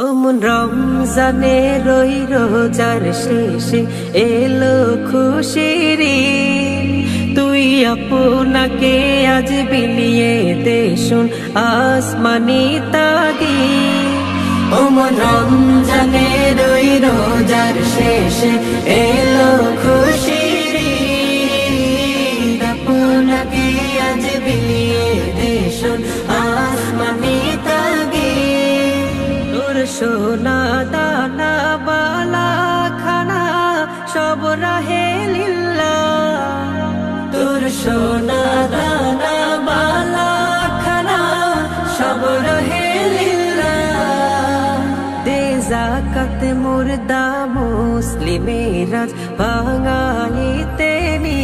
ওমন রমজানে রই রোজার শেষে এলো খুশির ঈদ। তুই আপনাকে আজ বিলিয়ে দে শুন আসমানি তাগীদ। ওমন রমজানে রই রোজার শেষে এলো খুশির ঈদ। আপনাকে আজ বিলিয়ে দে শুন আসমানি তাগীদ। তোর সোনা দানা বালা খানা সব রাহে লিল্লাহ। তোর সোনা দানা বালা খানা সব রাহে লিল্লাহ। দে যাকাত মুর্দা মুসলিমের আজ ভাঙাইতে নি।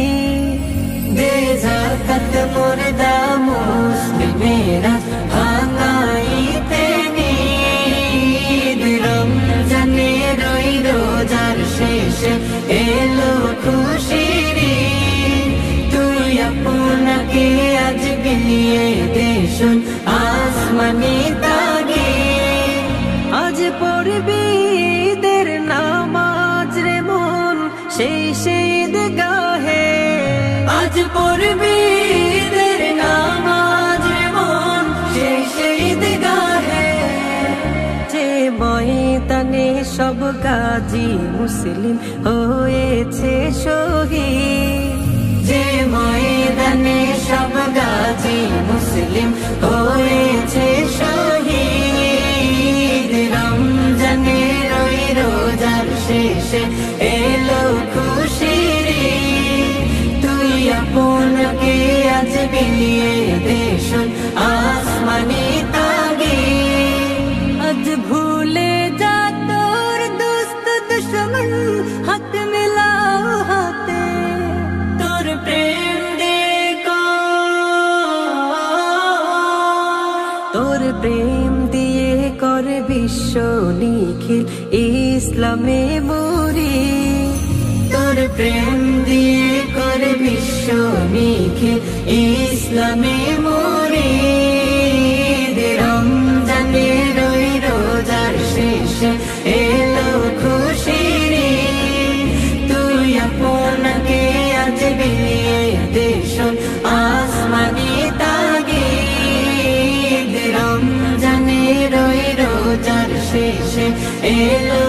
দে যাকাত মুর্দা মুসলিমের আজ ভাঙাইতে নি। রমজানে রই রোজার শেষে এলো খুশির ঈদ। তুই আপনাকে আজ বিলিয়ে দে শুন আসমানি তাগীদ। আজ পড়বি ঈদের নামাজ রে মন সেই ঈদগাহে। আজ পড়বি ঈদের নামাজ রে মন সেই ঈদগাহে। যে ময়দানে সব গাজী মুসলিম হয়েছে শহীদ। যে ময়দানে সব গাজী মুসলিম হয়েছে শহীদ। রমজানে রই রোজার শেষে এলো খুশির ঈদ। তুই আপনাকে আজ বিলিয়ে দে শুন আসমানি তাগীদ। আজ ভুলে যা তোর দোস্ত দুশ্মন হাত মিলাও হাতে। তোর প্রেম তোর প্রেম দিয়ে কর বিশ্ব নিখিল ইসলামে মরি। তোর প্রেম দিয়ে কর বিশ্ব নিখিল ইসলামে মরি। রমজানে রই রোজার শেষে এলো খুশির ঈদ। তুই আপনাকে আজ বিলিয়ে দে শুন আসমানি তাগীদ। রমজানে রই রোজার শেষে এলো